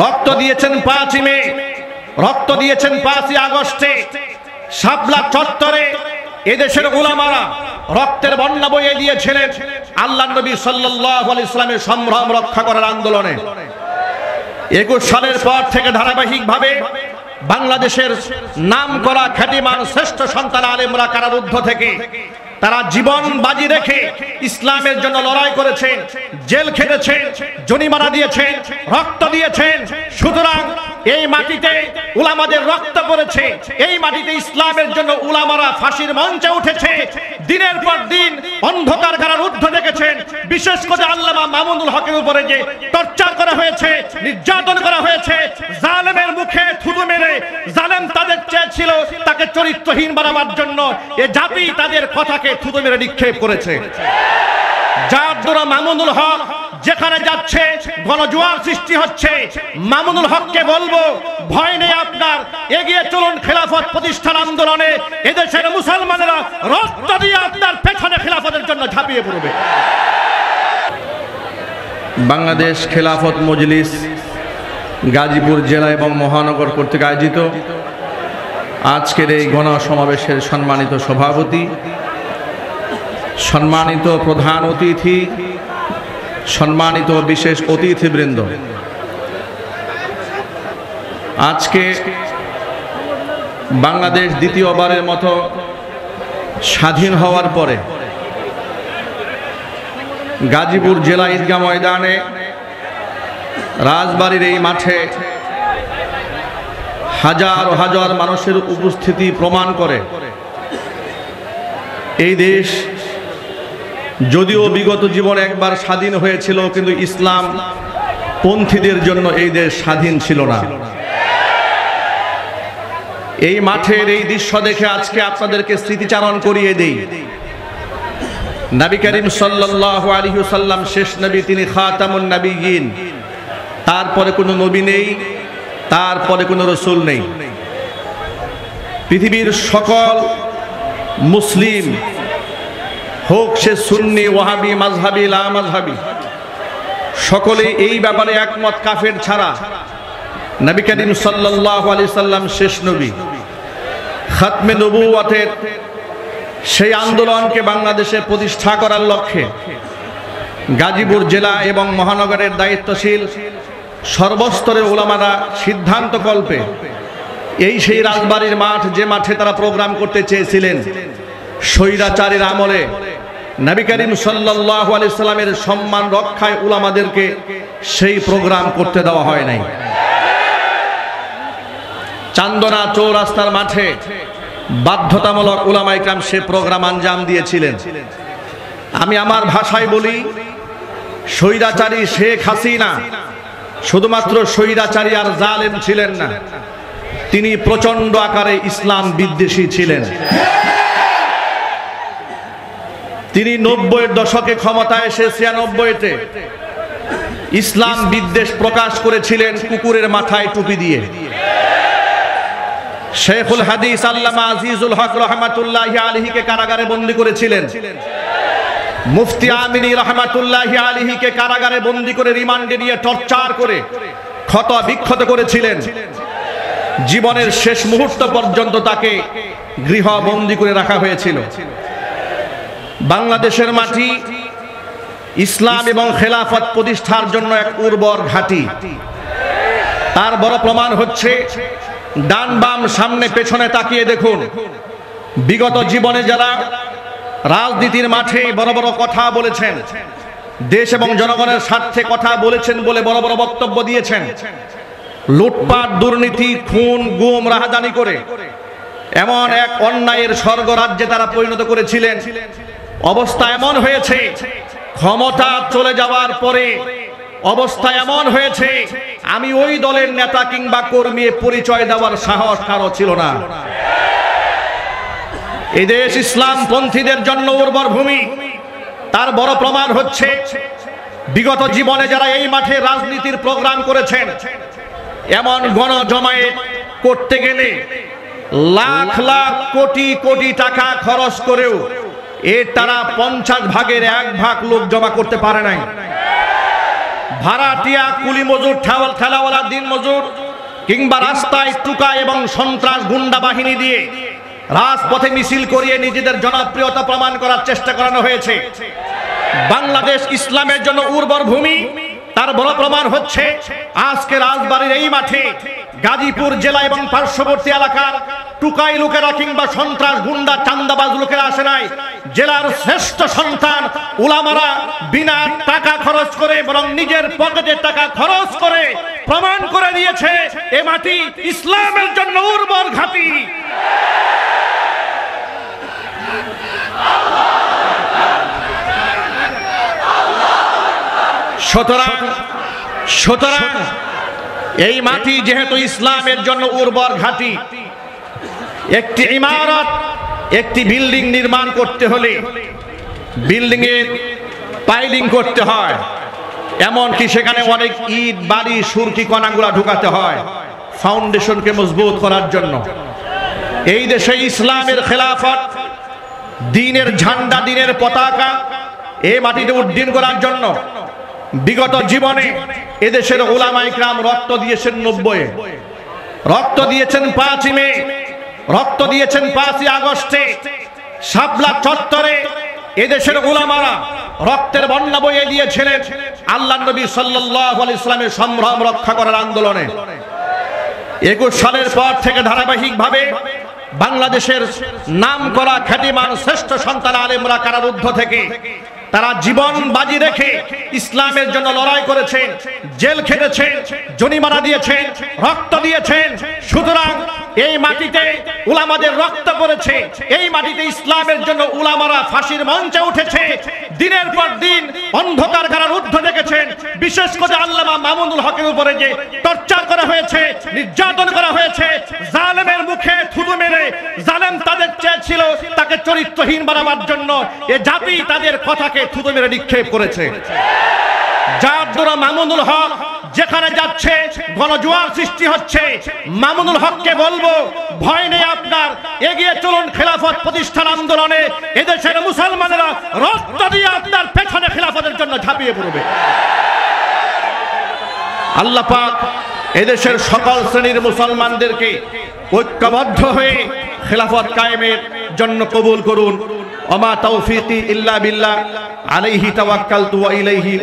রক্ত দিয়েছেন 5ই মে, রক্ত দিয়েছেন 5ই আগস্টে। শাপলা চত্বরে এদেশের উলামারা রক্তের বন্যা বইয়ে দিয়েছিলেন আল্লাহর নবী সাল্লাল্লাহু আলাইহি ওয়াসাল্লামের সম্ভ্রম রক্ষা করার আন্দোলনে। 21 সালের পর থেকে ধারাবাহিকভাবে বাংলাদেশের নামকরা খ্যাতিমান শ্রেষ্ঠ সন্তান আলেমরা কারারুদ্ধ থেকে তারা জীবন বাজি রেখে ইসলামের জন্য লড়াই করেছেন, জেল খেটেছেন, জরিমানা দিয়েছেন, রক্ত দিয়েছেন। সুতরাং এই মাটিতে উলামাদের রক্ত পড়েছে, এই মাটিতে ইসলামের জন্য উলামারা ফাঁসির মঞ্চে উঠেছে, দিনের পর দিন অন্ধকার কারারুদ্ধ দেখেছেন। বিশেষ করে আল্লামা মামুনুল হকের উপরে যে টর্চার করা হয়েছে, নির্যাতন করা হয়েছে, জালেমের মুখে থুতু মেরে জালেম তাদের চেয়েছিল তাকে চরিত্রহীন বানাবার জন্য, এ জাতি তাদের কথাকে থুতু মেরে নিক্ষেপ করেছে। যার দ্বারা মামুনুল হক যেখানে যাচ্ছে গণজোয়ার সৃষ্টি হচ্ছে। মামুনুল হককে বলবো, ভয় নেই আপনার, এগিয়ে চলুন খেলাফত প্রতিষ্ঠান আন্দোলনে। এদেশের মুসলমানেরা রক্ত দিয়ে আপনার পেছনে খেলাফতের জন্য ঝাঁপিয়ে পড়বে। বাংলাদেশ খেলাফত মজলিস গাজীপুর জেলা এবং মহানগর কর্তৃক আয়োজিত আজকের এই গণসমাবেশের সম্মানিত সভাপতি, সম্মানিত প্রধান অতিথি, সম্মানিত বিশেষ অতিথিবৃন্দ, আজকে বাংলাদেশ দ্বিতীয়বারের মতো স্বাধীন হওয়ার পরে গাজীপুর জেলা ঈদগাহ ময়দানে রাজবাড়ির এই মাঠে হাজার হাজার মানুষের উপস্থিতি প্রমাণ করে এই দেশ যদিও বিগত জীবনে একবার স্বাধীন হয়েছিল, কিন্তু ইসলাম পন্থীদের জন্য এই দেশ স্বাধীন ছিল না। এই মাঠের এই দৃশ্য দেখে আজকে আপনাদেরকে স্মৃতিচারণ করিয়ে দেই। নবী করিম সাল্লাল্লাহু আলাইহি ওয়াসাল্লাম শেষ নবী, তিনি খাতামুন নবিয়্যিন। তারপরে কোনো নবী নেই, তারপরে কোনো রাসূল নেই। পৃথিবীর সকল মুসলিম, হোক সে সুন্নি, ওয়াহাবি, মাযহাবি, লা মাযহাবি, সকলে এই ব্যাপারে একমত কাফের ছাড়া নবী করিম সাল্লাল্লাহু আলাইহি সাল্লাম শেষ নবী। খাতমে নবুওয়াতের সেই আন্দোলনকে বাংলাদেশে প্রতিষ্ঠা করার লক্ষ্যে গাজীপুর জেলা এবং মহানগরের দায়িত্বশীল সর্বস্তরের উলামারা সিদ্ধান্ত কল্পে এই সেই রাজবাড়ির মাঠ, যে মাঠে তারা প্রোগ্রাম করতে চেয়েছিলেন, স্বৈরাচারীর আমলে নবী করিম সাল্লাল্লাহু আলাইহি সাল্লামের সম্মান রক্ষায় উলামাদেরকে সেই প্রোগ্রাম করতে দেওয়া হয় নাই। চান্দনা চৌরাস্তার মাঠে বাধ্যতামূলক উলামায়ে কেরাম সে প্রোগ্রাম আঞ্জাম দিয়েছিলেন। আমি আমার ভাষায় বলি, স্বৈরাচারী শেখ হাসিনা শুধুমাত্র স্বৈরাচারী আর জালেম ছিলেন না, তিনি প্রচন্ড আকারে ইসলাম বিদ্বেষী ছিলেন। তিনি 90-এর দশকে ক্ষমতায় এসে 96-তে ইসলাম বিদ্বেষ প্রকাশ করেছিলেন কুকুরের মাথায় টুপি দিয়ে। শেখুল হাদিস আল্লামা আজিজুল হক রহমাতুল্লাহি আলাইহিকে কারাগারে বন্দী করেছিলেন। মুফতি আমিনী রহমাতুল্লাহি আলাইহিকে কারাগারে বন্দী করে রিমান্ডে নিয়ে টর্চার করে ক্ষত বিক্ষত করেছিলেন। জীবনের শেষ মুহূর্ত পর্যন্ত তাকে গৃহবন্দী করে রাখা হয়েছিল। বাংলাদেশের মাটি ইসলাম এবং খেলাফত প্রতিষ্ঠার জন্য এক উর্বর ঘাঁটি। তার বড় প্রমাণ হচ্ছে, ডান বাম সামনে পেছনে তাকিয়ে দেখুন, বিগত জীবনে যারা রাজনীতির মাঠে বড় বড় কথা বলেছেন, দেশ এবং জনগণের স্বার্থে কথা বলেছেন বলে বড় বড় বক্তব্য দিয়েছেন, লুটপাট, দুর্নীতি, খুন, গুম, রাহাজানি করে এমন এক অন্যায়ের স্বর্গরাজ্যে তারা পরিণত করেছিলেন। অবস্থা এমন হয়েছে, ক্ষমতা চলে যাওয়ার পরে অবস্থা এমন হয়েছে, আমি ওই দলের নেতা কিংবা কর্মী পরিচয় দেওয়ার সাহস কারো ছিল না। এই দেশ ইসলাম পন্থীদের জন্য উর্বর ভূমি। তার বড় প্রমাণ হচ্ছে, বিগত জীবনে যারা এই মাঠে রাজনীতির প্রোগ্রাম করেছেন, এমন গণজমায়েত করতে গেলে লাখ লাখ কোটি কোটি টাকা খরচ করেও এর তারা 50 ভাগের 1 ভাগ লোক জমা করতে পারে নাই। ভাড়াটিয়া, কুলি মজুর, ঠেলাওয়ালা, দিন মজুর কিংবা রাস্তায় টুকা এবং সন্ত্রাস গুন্ডা বাহিনী দিয়ে রাজপথে মিছিল করিয়ে নিজেদের জনপ্রিয়তা প্রমাণ করার চেষ্টা করানো হয়েছে। বাংলাদেশ ইসলামের জন্য উর্বর ভূমি, তার বড় প্রমাণ হচ্ছে আজকে রাজবাড়ির এই মাঠে গাজীপুর জেলা এবং পার্শ্ববর্তী এলাকার টুকাই লোকেরা কিংবা সন্ত্রাস গুন্ডা চান্দাবাজ লোকেরা আসে নাই। জেলার শ্রেষ্ঠ সন্তান উলামারা বিনা টাকা খরচ করে বরং নিজের পকেটের টাকা খরচ করে প্রমাণ করে দিয়েছে এ মাটি ইসলামের জন্য উর্বর ঘাঁটি। সুতরাং এই মাটি যেহেতু ইসলামের জন্য উর্বর ঘাঁটি, একটি ইমারত, একটি বিল্ডিং নির্মাণ করতে হলে বিল্ডিং এর পাইলিং করতে হয়, এমনকি সেখানে অনেক ইট বালি সুরকি কণাগুলা ঢুকাতে হয় ফাউন্ডেশনকে মজবুত করার জন্য। এই দেশে ইসলামের খেলাফত, দ্বীনের ঝান্ডা, দ্বীনের পতাকা এই মাটিতে উড্ডীন করার জন্য বিগত জীবনে এদেশের উলামা ইকরাম রক্ত দিয়েছেন 90-এ, রক্ত দিয়েছেন 5 মে, রক্ত দিয়েছেন 5 আগস্টে। শাপলা চত্বরে এদেশের উলামারা রক্তের বন্যা বইয়ে দিয়েছিলেন আল্লাহর নবী সাল্লাল্লাহু আলাইহি ওয়াসাল্লামের সম্ভ্রম রক্ষা করার আন্দোলনে। 21 সালের পর থেকে ধারাবাহিকভাবে বাংলাদেশের নামকরা খ্যাতিমান শ্রেষ্ঠ সন্তান আলেমরা কারারুদ্ধ থেকে তারা জীবন বাজি রেখে ইসলামের জন্য লড়াই করেছেন, জেল খেটেছেন, জরিমানা দিয়েছেন, রক্ত দিয়েছেন। সুতরাং এই মাটিতে উলামাদের রক্ত পড়েছে, এই মাটিতে ইসলামের জন্য উলামারা ফাঁসির মঞ্চে উঠেছে, দিনের পর দিন অন্ধকার কারারুদ্ধ দেখেছেন। বিশেষ করে আল্লামা মামুনুল হকের উপরে যে টর্চার করা হয়েছে, নির্যাতন করা হয়েছে, জালেমের মুখে থুতু মেরে জালেম তাদের চেয়েছিল তাকে চরিত্রহীন বানাবার জন্য, এ জাতি তাদের কথাকে থুতু মেরে নিক্ষেপ করেছে। যার দ্বারা মামুনুল হক যেখানে যাচ্ছে গণজোয়ার সৃষ্টি হচ্ছে। মামুনুল হককে বলবো, ভয় নেই আপনার, এগিয়ে চলুন খেলাফত প্রতিষ্ঠান আন্দোলনে। এদেশের মুসলমানেরা রক্ত দিয়ে আপনার পেছনে খেলাফতের জন্য ঝাঁপিয়ে পড়বে। আল্লাহ পাক এদেশের সকল শ্রেণীর মুসলমানদেরকে ঐক্যবদ্ধ হয়ে খেলাফত কায়েমের জন্য কবুল করুন। ওমা তৌফিকি ইল্লা বিল্লাহ, আলাইহি তাওয়াক্কালতু ওয়া ইলাইহি